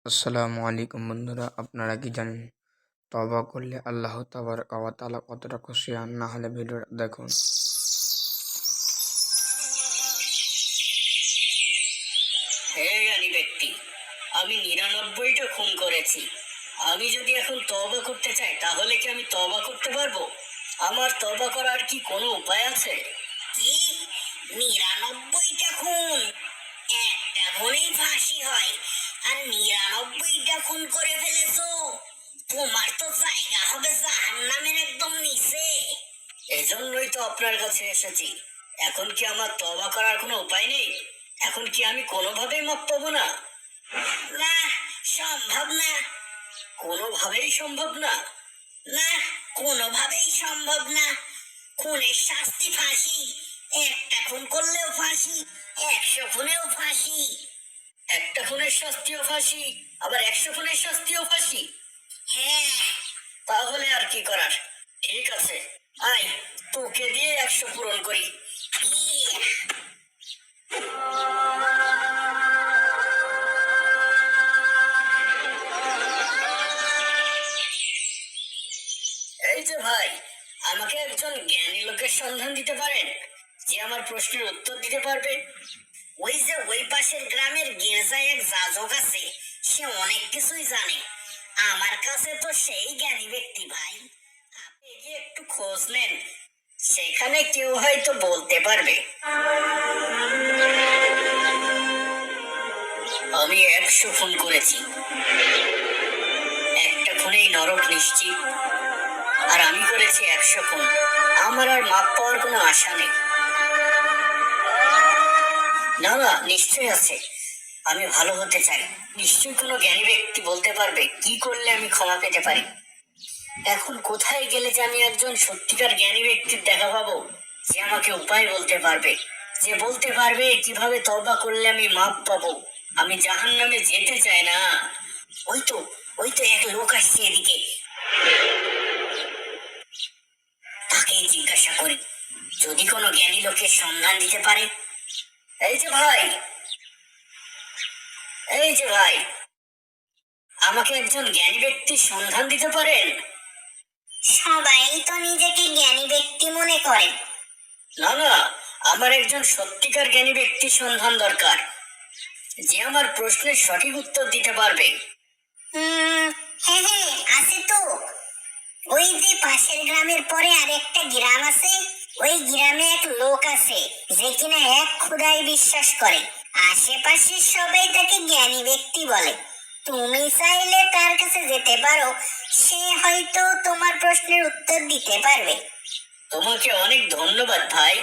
আসসালামু আলাইকুম বন্ধুরা, আপনারা কি জানেন তওবা করলে আল্লাহ তাবারক ওয়া তাআলা কতটা খুশি হন? না হলে ভিডিওটা দেখুন। হে জ্ঞানী ব্যক্তি, আমি ৯৯টা খুন করেছি। আমি যদি এখন তওবা করতে চাই তাহলে কি আমি তওবা করতে পারবো? আমার তওবা করার কি কোনো উপায় আছে? কি ৯৯টা খুন? একটা খুনেই ফাঁসি হয়, আর ৯৯টা খুন করে ফেলেছো? তোমার তো জায়গা হবে জাহান্নামের একদম নিচে। এজন্যই তো আপনার কাছে এসেছি। এখন কি আমার তওবা করার কোনো উপায় নেই? এখন কি আমি কোনোভাবেই মাপ পাবো না? না, সম্ভব না। কোনোভাবেই সম্ভব না? না, কোনোভাবেই সম্ভব না। খুনের শাস্তি ফাঁসি। একটা খুন করলেও ফাঁসি, ১০০ খুনেও ফাঁসি। একটা খুনের শাস্তিও ফাঁসি, আবার ১০০ খুনের শাস্তিও ফাঁসি। হ্যাঁ, তাহলে আর কি করার? ঠিক আছে, আয় তোকে দিয়ে ১০০ পূরণ করি। ইয়ে! এই যে ভাই, আমাকে একজন জ্ঞানী লোকের সন্ধান দিতে পারেন যে আমার প্রশ্নের উত্তর দিতে পারবে? ওই যে ওই পাশের গ্রামের গির্জায় এক যাজক আছে, সে অনেক কিছুই জানে। আমার কাছে তো সেই জ্ঞানী ব্যক্তি ভাই। আপনি গিয়ে একটু খোঁজ নেন, সেখানে কেউ হয়তো বলতে পারবে। আমি ১০০ খুন করেছি, একটা খুনেই নরক নিশ্চিত। আর আমি করেছি ১০০ খুন। আমার আর মাপ পাওয়ার কোনো আশা নেই। না না, নিশ্চয়ই আছে। আমি ভালো হতে চাই, নিশ্চয়ই কোনো জ্ঞানী ব্যক্তি বলতে পারবে কি করলে আমি ক্ষমা পেতে পারি। এখন কোথায় গেলে যে আমি একজন সত্যিকার জ্ঞানী ব্যক্তির দেখা পাবো, যে আমাকে উপায় বলতে পারবে, যে বলতে পারবে কিভাবে তওবা করলে আমি মাপ পাবো? আমি জাহান্নামে যেতে চাই না। ওই তো, ওই তো এক লোক আসছে এদিকে। তাকেই জিজ্ঞাসা করি, যদি কোনো জ্ঞানী লোকের সন্ধান দিতে পারে। এই যে ভাই, এই যে ভাই, আমাকে একজন জ্ঞানী ব্যক্তির সন্ধান দিতে পারেন? সবাই তো নিজেকে জ্ঞানী ব্যক্তি মনে করে। না না, আমার একজন সত্যিকার জ্ঞানী ব্যক্তির সন্ধান দরকার, যে আমার প্রশ্নের সঠিক উত্তর দিতে পারবে। হ্যাঁ হ্যাঁ, আছে তো। ওই যে পাশের গ্রামের পরে আরেকটা গ্রাম আছে, ওই গ্রামে এক লোক আছে যে কিনা এক খোদায় বিশ্বাস করে। আশেপাশে সবাই তাকে জ্ঞানী ব্যক্তি বলে। তুমি চাইলে তার কাছে যেতে পারো, সে হয়তো তোমার প্রশ্নের উত্তর দিতে পারবে। তোমাকে অনেক ধন্যবাদ ভাই।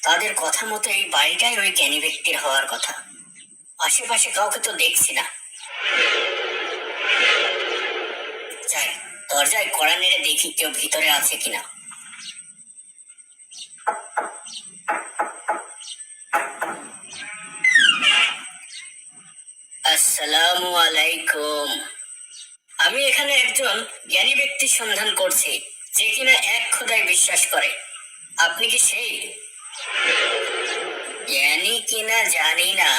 তাদের কথা মতো এই বাড়িটাই ওই জ্ঞানী ব্যক্তির হওয়ার কথা। আশেপাশে কাউকে তো দেখছি না। যাই, দরজায় কড়া নেড়ে দেখি কেউ ভিতরে আছে কিনা। আসসালামু আলাইকুম। আমি এখানে একজন জ্ঞানী ব্যক্তির সন্ধান করছি, যে কিনা এক খোদায় বিশ্বাস করে। আপনি কি সেই? জ্ঞানী কিনা জানি না,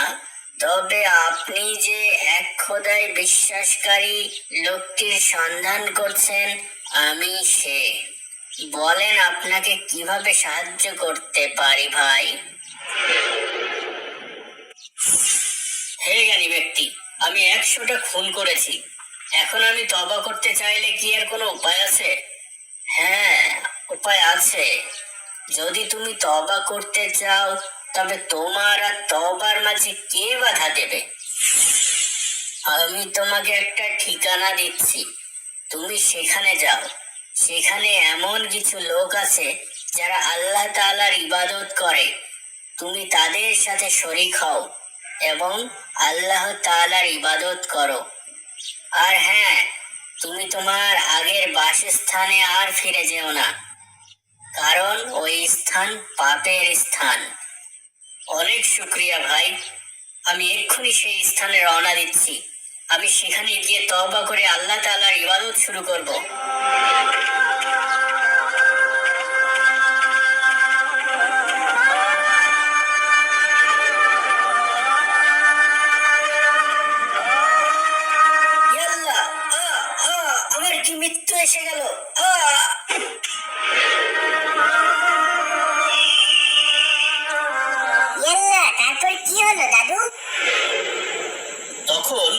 তবে আপনি যে এক খোদায় বিশ্বাসকারী লোকটির সন্ধান করছেন, আমি সে। বলেন আপনাকে কিভাবে সাহায্য করতে পারি ভাই? হে জ্ঞানী ব্যক্তি, আমি ১০০টা খুন করেছি। এখন আমি তওবা করতে চাইলে কি এর কোনো উপায় আছে? হ্যাঁ, উপায় আছে। যদি তুমি তওবা করতে চাও, তবে তোমার আর তওবার মাঝে কে বাধা দেবে? আমি তোমাকে একটা ঠিকানা দিচ্ছি, তুমি সেখানে যাও। সেখানে এমন কিছু লোক আছে যারা আল্লাহ তাআলার ইবাদত করে। তুমি তাদের সাথে শরীক হও এবং আল্লাহ তাআলার ইবাদত করো। আর হ্যাঁ, তুমি তোমার আগের বাসস্থানে আর ফিরে যেও না, কারণ ওই স্থান পাপের স্থান। অনেক শুক্রিয়া ভাই, আমি এক্ষুনি সেই স্থানে রওনা দিচ্ছি। আমি সেখানে গিয়ে তওবা করে আল্লাহ তাআলার ইবাদত ইবাদত শুরু করব। ইয়াল্লাহ, আমার কি মৃত্যু এসে গেল। তারপর কি হলো দাদু? তখন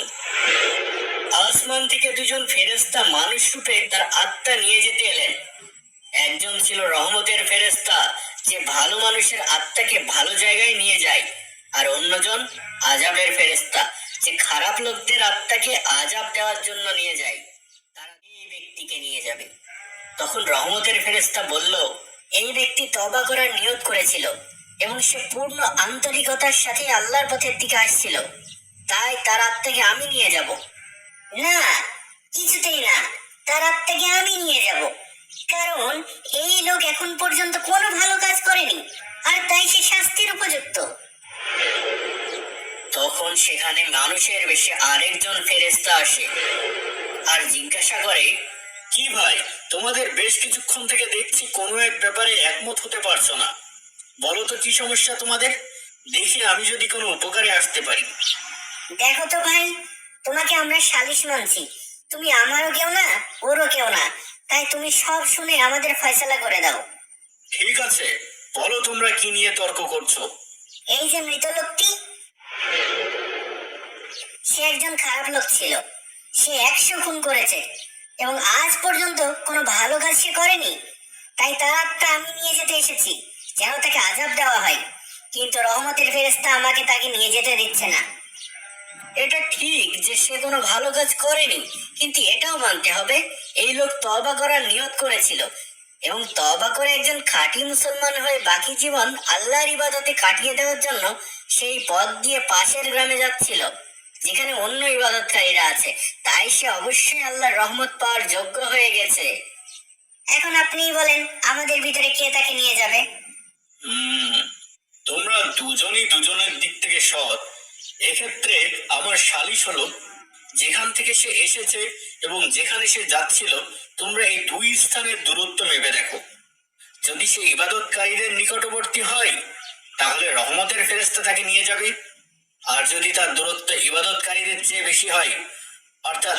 আসমান থেকে দুজন ফেরেশতা মানুষ রূপে তার আত্মা নিয়ে যেতে এলেন। একজন ছিল রহমতের ফেরেশতা, যে ভালো মানুষের আত্মাকে ভালো জায়গায় নিয়ে যায়, আর অন্যজন আযাবের ফেরেশতা, যে খারাপ লোকদের আত্মাকে আযাব দেওয়ার জন্য নিয়ে যায়। তারা এই ব্যক্তিকে নিয়ে যাবে। তখন রহমতের ফেরেশতা বলল, এই ব্যক্তি তওবা করার নিয়ত করেছিল এবং সে পূর্ণ আন্তরিকতার সাথে আল্লাহর পথের দিকে আসছিল, তাই তার আত্মাকে আমি নিয়ে যাব। না, কিছুতেই না, তার আত্মাকে আমি নিয়ে যাব, কারণ এই লোক এখন পর্যন্ত কোনো ভালো কাজ করেনি, আর তাই সে শাস্তির উপযুক্ত। তখন সেখানে মানুষের বেশে আরেকজন ফেরেশতা আসে আর জিজ্ঞাসা করে, কি ভাই, তোমাদের বেশ কিছুক্ষণ থেকে দেখছি কোনো এক ব্যাপারে একমত হতে পারছো না। বলো তো কি সমস্যা তোমাদের, দেখি আমি যদি কোনো উপকারে আসতে পারি। দেখো তো ভাই, তোমাকে আমরা সালিশ মানছি, তুমি আমারও কেউ না, ওরও কেউ না, তাই তুমি সব শুনে আমাদের ফয়সালা করে দাও। ঠিক আছে, বলো তোমরা কি নিয়ে তর্ক করছো। এই যে মৃত লোকটি, সে একজন খারাপ লোক ছিল। সে 100 খুন করেছে এবং আজ পর্যন্ত কোনো ভালো কাজ সে করেনি, তাই তার আত্মা আমি নিয়ে যেতে এসেছি, যেন তাকে আযাব দেওয়া হয়। কিন্তু রহমতের ফেরেশতা আমাকে তাকে নিয়ে যেতে দিচ্ছে না। এটা ঠিক যে সে কোনো ভালো কাজ করেনি, কিন্তু এটাও মানতে হবে এই লোক তওবা করার নিয়ত করেছিল এবং তওবা করে একজন খাঁটি মুসলমান হয়ে বাকি জীবন আল্লাহর ইবাদতে কাটিয়ে দেওয়ার জন্য সেই পথ দিয়ে পাশের গ্রামে যাচ্ছিল, যেখানে অন্য ইবাদতকারীরা আছে, তাই সে অবশ্যই আল্লাহর রহমত পাওয়ার যোগ্য হয়ে গেছে। এখন আপনিই বলেন, আমাদের ভিতরে কে তাকে নিয়ে যাবে? তোমরা দুজনই দুজনের দিক থেকে সৎ। এক্ষেত্রে আমার সালিশ হলো, যেখান থেকে সে এসেছে এবং যেখানে সে যাচ্ছিল, তোমরা এই দুই স্থানের দূরত্ব মেপে দেখো। যদি সে ইবাদতকারীদের নিকটবর্তী হয়, তাহলে রহমতের ফেরেশতা তাকে নিয়ে যাবে, আর যদি তার দূরত্ব ইবাদতকারীদের চেয়ে বেশি হয়, অর্থাৎ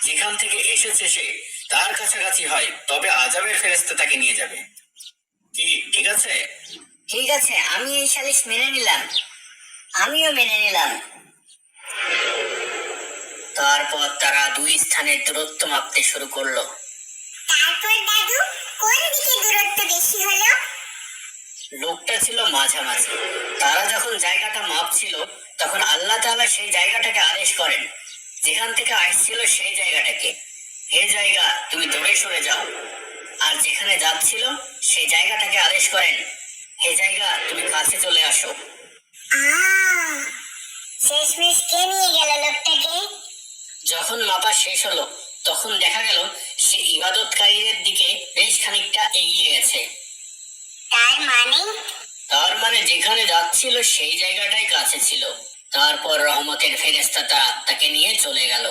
যেখান থেকে এসেছে সে তার কাছাকাছি হয়, তবে আযাবের ফেরেশতা তাকে নিয়ে যাবে। কি ঠিক আছে? ঠিক আছে, আমি এই সালিশ মেনে নিলাম। আমিও মেনে নিলাম। তারপর তারা দুই স্থানের দূরত্ব মাপতে শুরু করলো। তারপর দাদু, কোন দিকে দূরত্ব বেশি হলো? লোকটা ছিল মাঝামাঝি। তারা যখন জায়গাটা মাপছিল, তখন আল্লাহ তাআলা সেই জায়গাটাকে আদেশ করেন, যেখান থেকে আসছিল সেই জায়গাটাকে, হে জায়গা তুমি দূরে সরে যাও। আর যেখানে যাচ্ছিল সেই জায়গাটাকে আদেশ করেন, হে জায়গা তুমি কাছে চলে আসো। শেষমেশ কে নিয়ে গেল লোকটাকে? যখন মাপা শেষ হলো, তখন দেখা গেল সে ইবাদতকারীদের দিকে বেশ খানিকটা এগিয়ে গেছে। তার মানে যেখানে যাচ্ছিল সেই জায়গাটাই কাছে ছিল। তারপর রহমতের ফেরেশতা তার আত্মাকে নিয়ে চলে গেল।